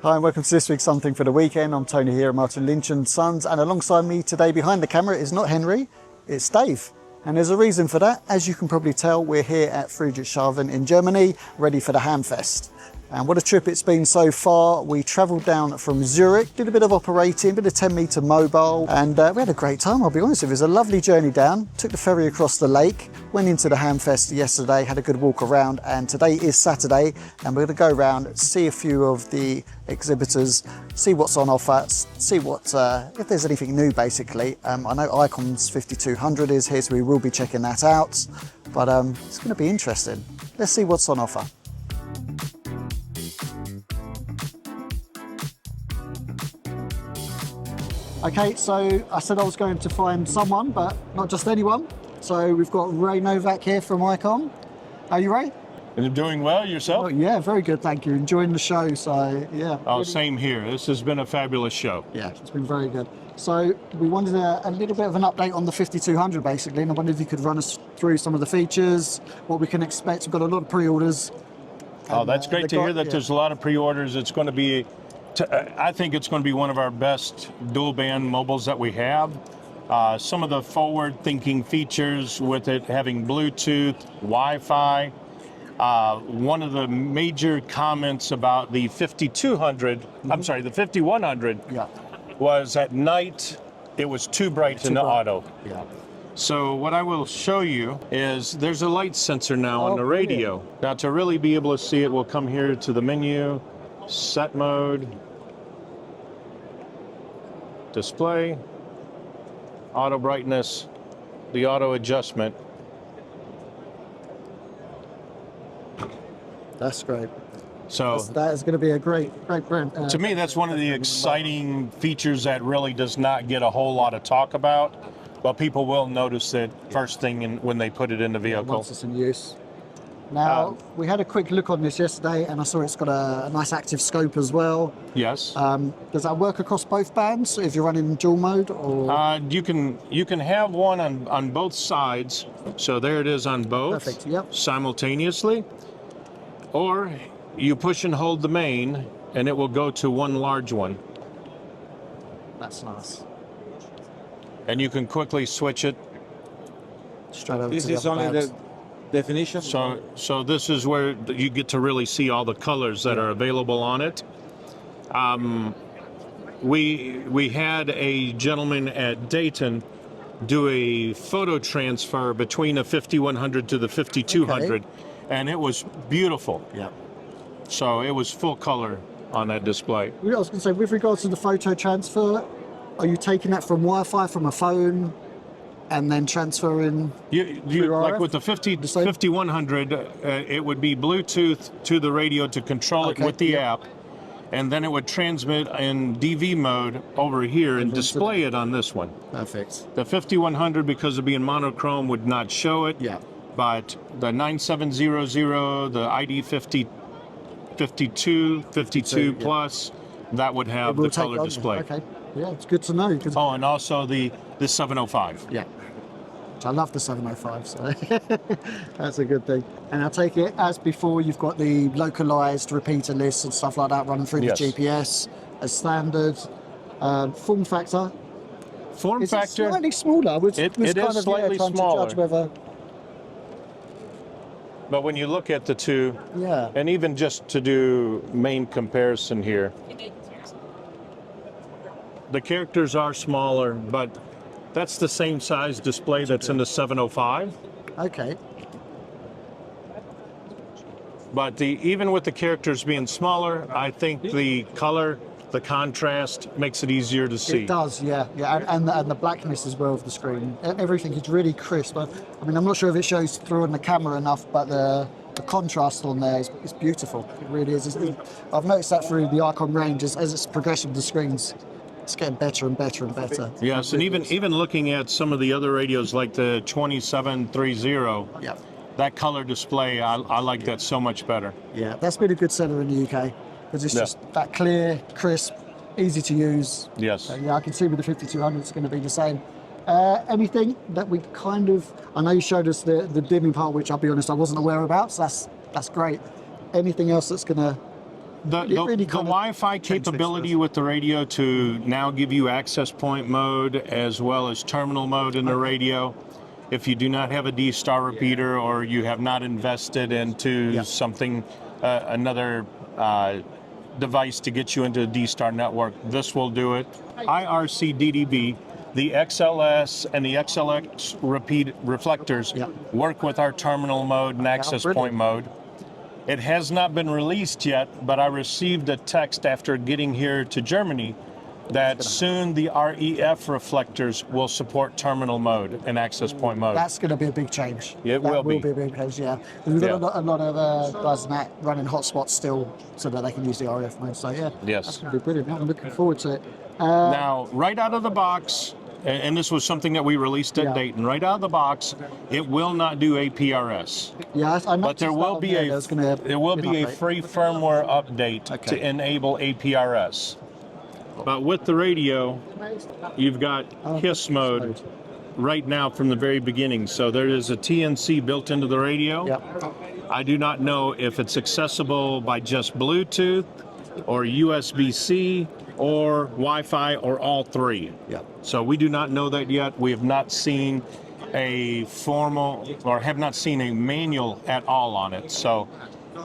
Hi and welcome to this week's Something for the Weekend. I'm Tony here at Martin Lynch and Sons, and alongside me today behind the camera is not Henry, it's Dave. And there's a reason for that. As you can probably tell, we're here at Friedrichshafen in Germany, ready for the Ham Fest. And what a trip it's been so far. We travelled down from Zurich, did a bit of operating, a bit of 10-metre mobile, and we had a great time, I'll be honest. It was a lovely journey down, took the ferry across the lake, went into the Ham Fest yesterday, had a good walk around, and today is Saturday, and we're going to go around, see a few of the exhibitors, see what's on offer, see what if there's anything new basically. I know Icom ID-5200 is here, so we will be checking that out, but it's going to be interesting. Let's see what's on offer. Okay, so I said I was going to find someone, but not just anyone. So we've got Ray Novak here from Icom. How are you, Ray? And doing well, yourself? Oh, yeah, very good, thank you. Enjoying the show, so yeah. Oh, same here. This has been a fabulous show. Yeah, it's been very good. So we wanted a little bit of an update on the 5200 basically, and I wondered if you could run us through some of the features, what we can expect. We've got a lot of pre-orders. Oh, that's great to hear that there's a lot of pre-orders. It's going to be, I think it's going to be one of our best dual band mobiles that we have. Some of the forward-thinking features with it having Bluetooth, Wi-Fi. One of the major comments about the 5200, I'm sorry, the 5100, was at night it was too bright in the auto. Yeah. So what I will show you is there's a light sensor now on the radio. Brilliant. Now to really be able to see it, we'll come here to the menu, set mode, display, auto brightness, the auto adjustment. That's great. So that is going to be a great brand. To me, that's one of the exciting features that really does not get a whole lot of talk about, but people will notice it first thing when they put it in the vehicle. Once it's in use. Now, we had a quick look on this yesterday, and I saw it's got a nice active scope as well. Yes. Does that work across both bands if you're running dual mode? Or? You can have one on both sides. So there it is on both. Perfect. Yep. Simultaneously. Or you push and hold the main, and it will go to one large one. That's nice. And you can quickly switch it. Straight over this to the is other only bands. the definition. So this is where you get to really see all the colors that are available on it. We had a gentleman at Dayton do a photo transfer between a 5100 to the 5200, and it was beautiful. Yeah. So it was full color on that display. I was going to say, with regards to the photo transfer, are you taking that from Wi-Fi from a phone and then transferring? You like with the 5100, it would be Bluetooth to the radio to control it with the app, and then it would transmit in DV mode over here and display it on this one. Perfect. The 5100, because of being monochrome, would not show it. Yeah. But the 9700, the ID-52 Plus, that would have the color display. Okay. Yeah, it's good to know. Oh, and also the 705. Yeah. I love the 705, so that's a good thing. And I take it, as before, you've got the localized repeater lists and stuff like that running through the GPS as standard. Form factor. Form factor. Slightly smaller. It is slightly smaller. To judge whether... But when you look at the two, and even just to do main comparison here, the characters are smaller, but that's the same size display that's in the 705. Okay. But even with the characters being smaller, I think the color, the contrast makes it easier to see. It does, yeah. And the blackness as well of the screen. Everything is really crisp. I mean, I'm not sure if it shows through on the camera enough, but the contrast on there is beautiful. It really is. I've noticed that through the Icom range as it's progression of the screens. It's getting better and better and better. Yes, and even looking at some of the other radios like the 2730, that color display, I like that so much better. Yeah, that's been a good seller in the UK because it's just that clear, crisp, easy to use. Yes. I can see with the 5200 it's going to be the same. Anything that we kind of, I know you showed us the dimming part, which I'll be honest, I wasn't aware about, so that's great. Anything else that's going to the Wi-Fi capability with the radio to now give you access point mode as well as terminal mode in the radio. If you do not have a D-Star repeater or you have not invested into something, another device to get you into the D-Star network, this will do it. IRC DDB, the XLS and the XLX reflectors work with our terminal mode and access point mode. It has not been released yet, but I received a text after getting here to Germany that soon the REF reflectors will support terminal mode and access point mode. That's going to be a big change. It will be. That will be a big change, yeah. We've got a lot of guys running hotspots still so that they can use the REF mode. So, yeah, that's going to be brilliant. I'm looking forward to it. Now, right out of the box, and this was something that we released at Dayton, right out of the box, it will not do APRS. Yeah, I but there will be a free firmware update to enable APRS. But with the radio, you've got HISS mode right now from the very beginning. So there is a TNC built into the radio. I do not know if it's accessible by just Bluetooth or USB-C or Wi-Fi or all three. So we do not know that yet. We have not seen a formal or have not seen a manual at all on it. So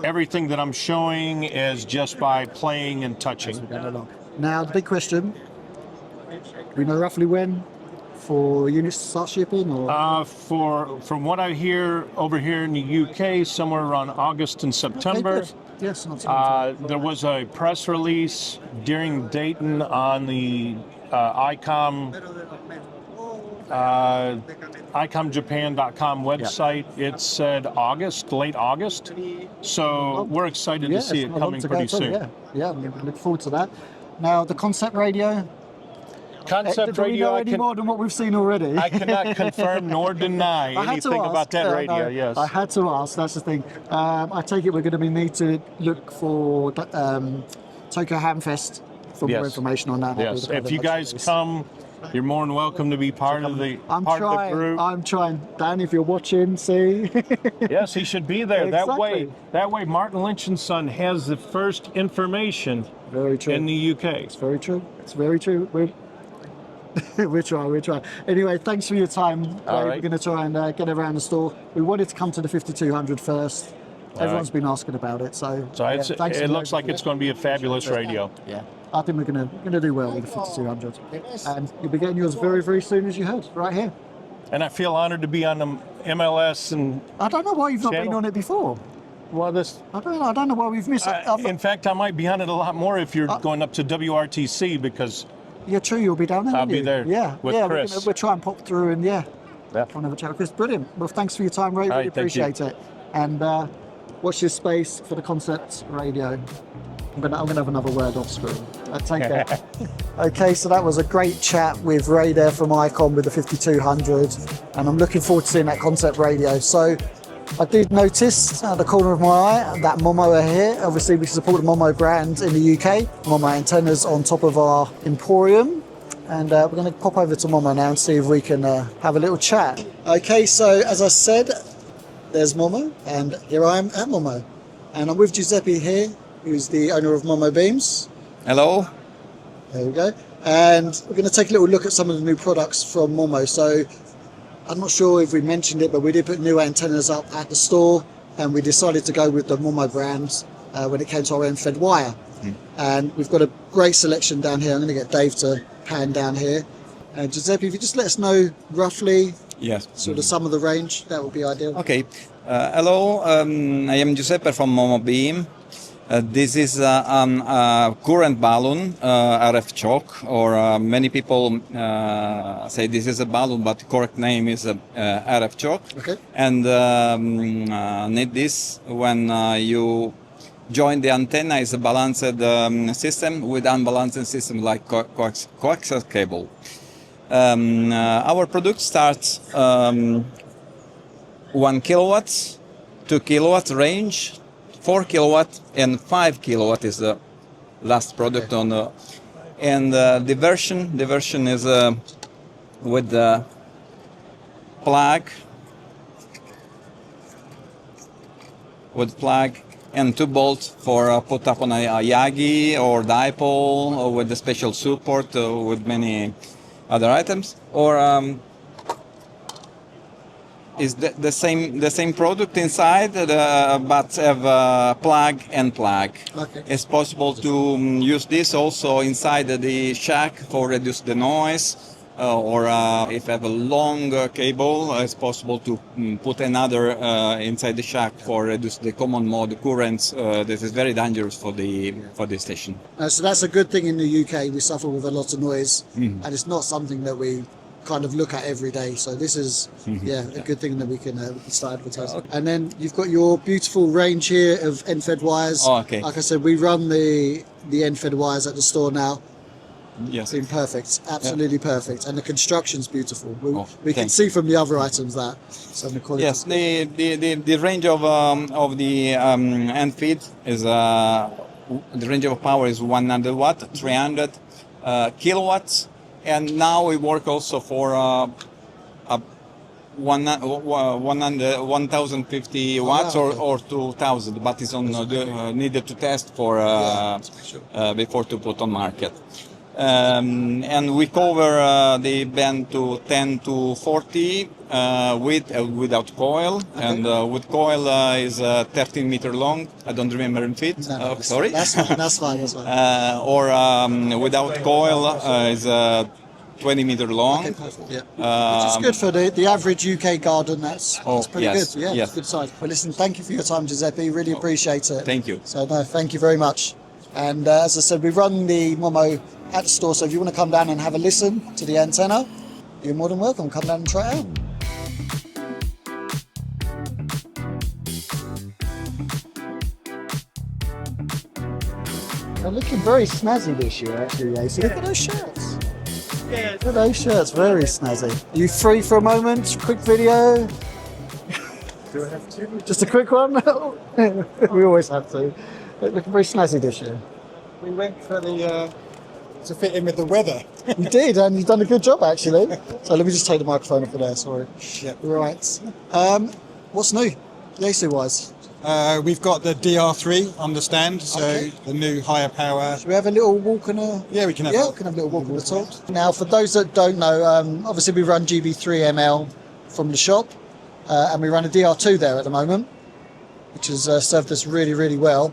everything that I'm showing is just by playing and touching. Now, the big question, do we know roughly when for units to start shipping? Or? From what I hear over here in the UK, somewhere around August and September. Yes, not there was a press release during Dayton on the icomjapan.com website. It said August, late August. So we're excited to see it coming pretty soon. Yeah, we look forward to that. Now, the concept radio. Concept do we radio, know any more than what we've seen already? I cannot confirm nor deny anything about that radio, yes. I had to ask, that's the thing. I take it we're going to need to look for Tokyo Ham Fest for more information on that. Yes, if you guys come, you're more than welcome to be part of the group. I'm trying. Dan, if you're watching, see. Yes, he should be there. Exactly. That way Martin Lynch & Son has the first information in the UK. It's very true. It's very true. We're trying. Anyway, thanks for your time. We're going to try and get around the store. We wanted to come to the 5200 first. Everyone's been asking about it, so it looks like it's going to be a fabulous radio. Yeah, I think we're going to do well with the 5200, and you'll be getting yours very, very soon, as you heard, right here. And I feel honored to be on the MLS. And I don't know why you've not been on it before. Well, I don't know why we've missed it. In fact, I might be on it a lot more if you're going up to WRTC because. Yeah, true. You'll be down there. I'll be there. With Chris. We'll try and pop through and try and have a chat with Chris. Brilliant. Well, thanks for your time, Ray. Really appreciate it. And watch your space for the concept radio. I'm gonna have another word off screen. Take care. Okay, so that was a great chat with Ray there from Icom with the 5200, and I'm looking forward to seeing that concept radio. So I did notice at the corner of my eye that Momo are here. Obviously, we support the Momo brand in the UK. Momo Antennas on top of our emporium. And we're going to pop over to Momo now and see if we can have a little chat. Okay, so as I said, there's Momo, and here I am at Momo. And I'm with Giuseppe here, who's the owner of MomoBeams. Hello. There we go. And we're going to take a little look at some of the new products from Momo. So I'm not sure if we mentioned it, but we did put new antennas up at the store, and we decided to go with the Momo brand when it came to our end-fed wire. And we've got a great selection down here. I'm going to get Dave to pan down here. And Giuseppe, if you just let us know roughly sort of some of the range, that would be ideal. Okay. Hello, I am Giuseppe from MomoBeam. This is a current balloon, RF choke, or many people say this is a balloon, but the correct name is RF choke. Okay. And need this when you join the antenna is a balanced system with unbalanced system like coaxial cable. Our product starts 1 kilowatt, 2 kilowatt range, 4 kilowatt and 5 kilowatt is the last product on the, and the version is with the plug and 2 bolts for put up on a Yagi or dipole, or with the special support with many other items, or is the same product inside, but have plug and plug. Okay. It's possible to use this also inside the shack for reduce the noise, or if you have a long cable, it's possible to put another inside the shack for reduce the common mode currents. This is very dangerous for the station. So that's a good thing in the UK. We suffer with a lot of noise, and it's not something that we kind of look at every day. So this is a good thing that we can start advertising. Okay. And then you've got your beautiful range here of end-fed wires. Oh, okay. Like I said, we run the end-fed wires at the store now. Yes. It's been perfect, absolutely perfect, and the construction's beautiful. We can thanks. see from the other items that. So the quality. Yes, the range of the end feed is the range of power is 100 watt, 300 kilowatts, and now we work also for 1050 watts or 2000, but it's on needed to test for before to put on market. And we cover the band to 10 to 40 with without coil, and with coil is 13 meter long. I don't remember in feet. Sorry. That's fine. Or without coil is 20 meter long. Okay, perfect. Yeah. Which is good for the average UK garden. That's pretty yes, good. Yeah, yes. It's good size. Well, listen, thank you for your time, Giuseppe. Really appreciate it. Thank you. So no, thank you very much. And as I said, we run the Momo at the store. So if you want to come down and have a listen to the antenna, you're more than welcome. Come down and try it out. They're looking very snazzy this year, actually, Yaesu. Look at those shirts. Yeah. Look at those shirts, very snazzy. Are you free for a moment? Quick video? Do I have to? Just a quick one? We always have to. They're looking very snazzy this year. We went for the to fit in with the weather. You did, and you've done a good job, actually. So let me just take the microphone off of there, sorry. Yeah. Right. What's new, Yaesu-wise? We've got the DR3 on the stand, so the new higher power. Should we have a little walk on a... Yeah, we can have. Yeah, we can have a little walk on the top. Now, for those that don't know, obviously we run GB3ML from the shop, and we run a DR2 there at the moment, which has served us really, really well.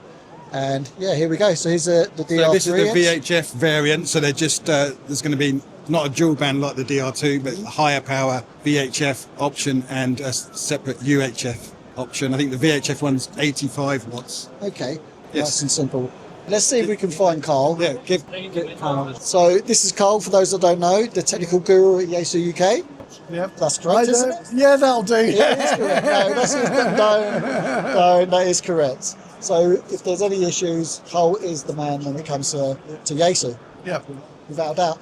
And yeah, here we go. So here's the DR3. So this is the VHF variant. So they're just there's going to be not a dual band like the DR2, but a higher power VHF option and a separate UHF option. I think the VHF one's 85 watts. Okay, Yes. nice and simple. Let's see if we can find Carl. Yeah, get Carl. So this is Carl, for those that don't know, the technical guru at Yaesu UK. Yep. That's correct, isn't it? Yeah, that'll do. Yeah, that's correct. No, that is correct. So if there's any issues, Carl is the man when it comes to Yaesu, Yep. without a doubt.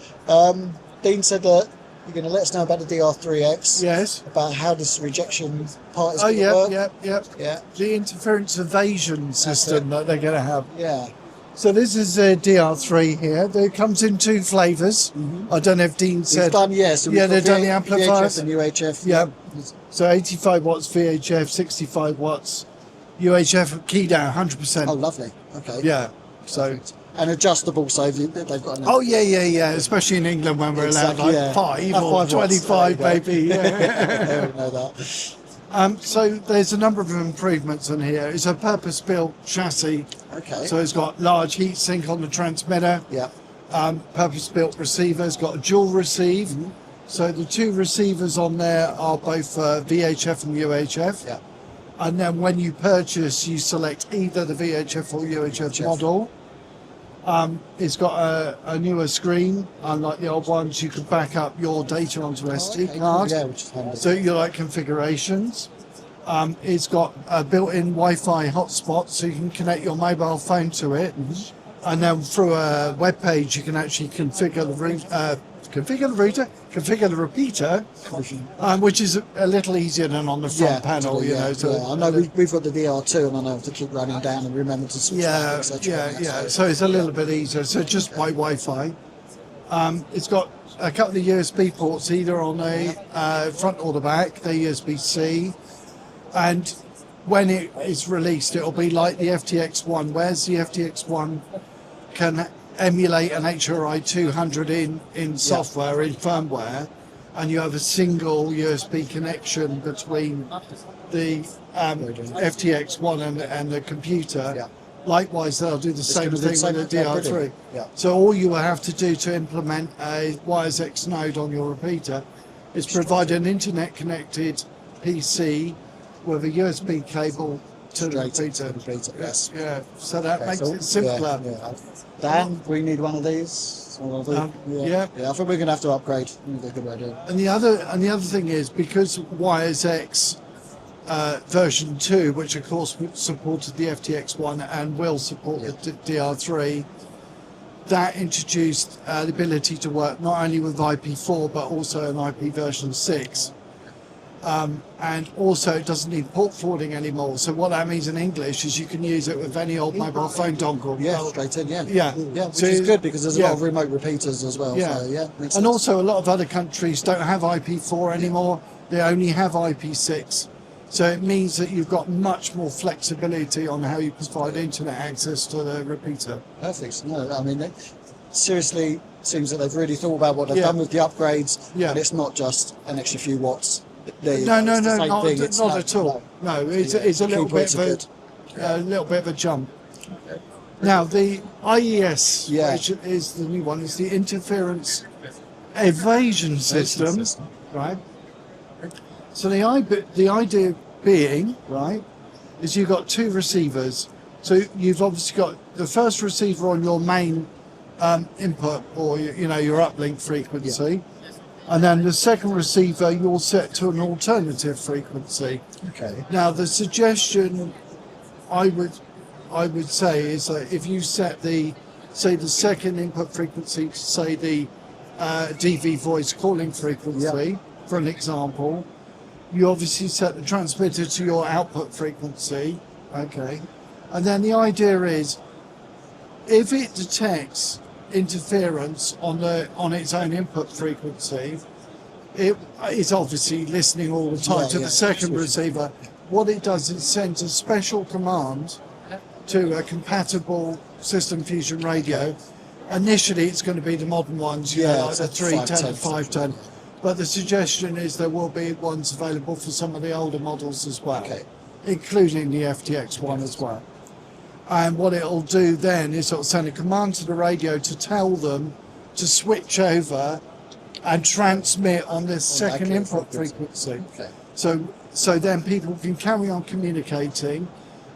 Dean said that you're going to let us know about the DR3X. Yes. About how this rejection part is Oh, going to work. yep. Yeah. The interference evasion system that they're going to have. Yeah. So this is a DR3 here. It comes in 2 flavors. I don't know if Dean said. We've done, yes. Yeah, they've done the amplifiers. VHF and UHF. Yeah. So 85 watts VHF, 65 watts UHF, keyed out 100%. Oh, lovely. Okay. Yeah. So. And adjustable, so they've got. Oh yeah. Especially in England when we're allowed like 5 or 25, baby. Yeah. Yeah, we know that. So there's a number of improvements on here. It's a purpose-built chassis. Okay. So it's got large heat sink on the transmitter. Yeah. Purpose-built receiver. It's got a dual receive. So the 2 receivers on there are both VHF and UHF. Yeah. And then when you purchase, you select either the VHF or UHF model. It's got a newer screen, unlike the old ones. You can back up your data onto SD card. Yeah, which is handy. So you like configurations. It's got a built-in Wi-Fi hotspot, so you can connect your mobile phone to it. And then through a web page, you can actually configure the repeater, which is a little easier than on the front panel. You know. So I know we've got the DR2, and I know I have to keep running down and remember to switch back, etc. So it's a little bit easier. So just by Wi-Fi. It's got a couple of USB ports, either on the front or the back. They're USB-C, and when it is released, it'll be like the FTX1, whereas the FTX1 can emulate an HRI 200 in software, in firmware, and you have a single USB connection between the FTX1 and the computer. Yeah. Likewise, they'll do the same thing with the DR3. Yeah. So all you will have to do to implement a WiresX node on your repeater is provide an internet-connected PC with a USB cable to the repeater. Yes. Yeah. So that Okay, makes so- it simpler. Yeah. Dan, we need one of these. Yeah. I think we're going to have to upgrade. That's a good idea. And the other thing is, because WiresX version 2, which of course supported the FTX1 and will support the DR3, that introduced the ability to work not only with IP4 but also an IP version 6. And also it doesn't need port forwarding anymore. So what that means in English is you can use it with any old mobile phone dongle. Yeah, straight in, Yeah. Which is good because there's a lot of remote repeaters as well. Yeah. So, makes And sense. also a lot of other countries don't have IP4 anymore. They only have IP6. So it means that you've got much more flexibility on how you provide internet access to the repeater. Perfect. No, I mean, it seriously seems that they've really thought about what they've done with the upgrades. Yeah. And it's not just an extra few watts. No, not at all. No, it's a little bit of a jump. Now the IES, which is the new one, is the interference evasion system, right? So the idea being, right, is you've got two receivers. So you've obviously got the first receiver on your main input, or your uplink frequency. And then the second receiver you'll set to an alternative frequency. Okay. Now the suggestion I would say is that if you set the second input frequency to say the DV voice calling frequency, for an example, you obviously set the transmitter to your output frequency. Okay. And then the idea is, if it detects interference on its own input frequency, it is obviously listening all the time to the second receiver. What it does is sends a special command to a compatible system fusion radio. Initially it's going to be the modern ones, like the 310 and 510, but the suggestion is there will be ones available for some of the older models as well, including the FTX one as well. And what it'll do then is it'll send a command to the radio to tell them to switch over and transmit on this second input frequency. Okay. So then people can carry on communicating,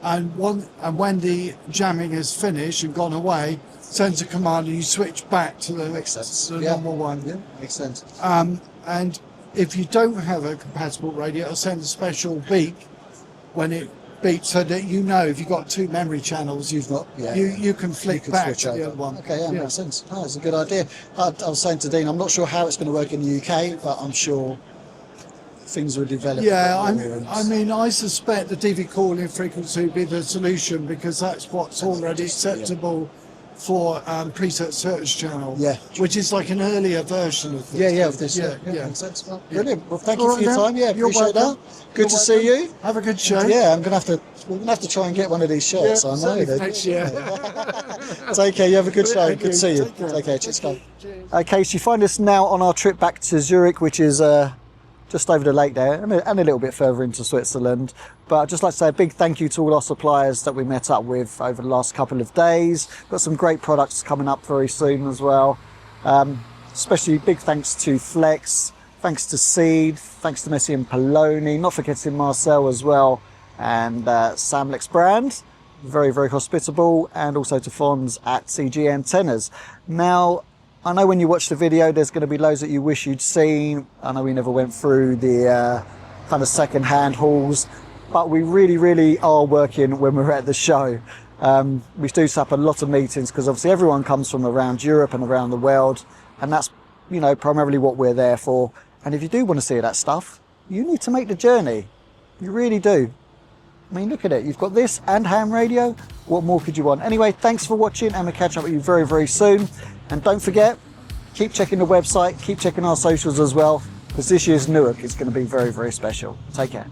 and when the jamming is finished and gone away, sends a command and you switch back to the normal one. Yeah, makes sense. And if you don't have a compatible radio, it'll send a special beep when it beeps, so that if you've got two memory channels, you can flick back to the other one. Okay, makes sense. Oh, that's a good idea. I was saying to Dean, I'm not sure how it's going to work in the UK, but I'm sure things will develop. I suspect the DV calling frequency will be the solution, because that's what's already acceptable for preset search channel, which is like an earlier version of this. Of this. Makes sense. Well, brilliant. Well, thank you for your time. Appreciate that. Good to see you. Have a good show. Yeah, we're gonna have to try and get one of these shirts. I know. Next year. Take care. You have a good show. Good to see you. Take care. Cheers. Okay, so you find us now on our trip back to Zurich, which is just over the lake there, and a little bit further into Switzerland. But I'd just like to say a big thank you to all our suppliers that we met up with over the last couple of days. Got some great products coming up very soon as well. Especially big thanks to Flex, thanks to Seed, thanks to Messi and Poloni, not forgetting Marcel as well, and Samlex brand, very, very hospitable, and also to Fons at CG Antennas. Now, I know when you watch the video, there's going to be loads that you wish you'd seen. I know we never went through the kind of second-hand hauls, but we really, really are working when we're at the show. We do set up a lot of meetings because obviously everyone comes from around Europe and around the world, and that's, primarily what we're there for. And if you do want to see that stuff, you need to make the journey. You really do. I mean, look at it. You've got this and Ham Radio. What more could you want? Anyway, thanks for watching, and we'll catch up with you very, very soon. And don't forget, keep checking the website, keep checking our socials as well, because this year's Newark is going to be very, very special. Take care.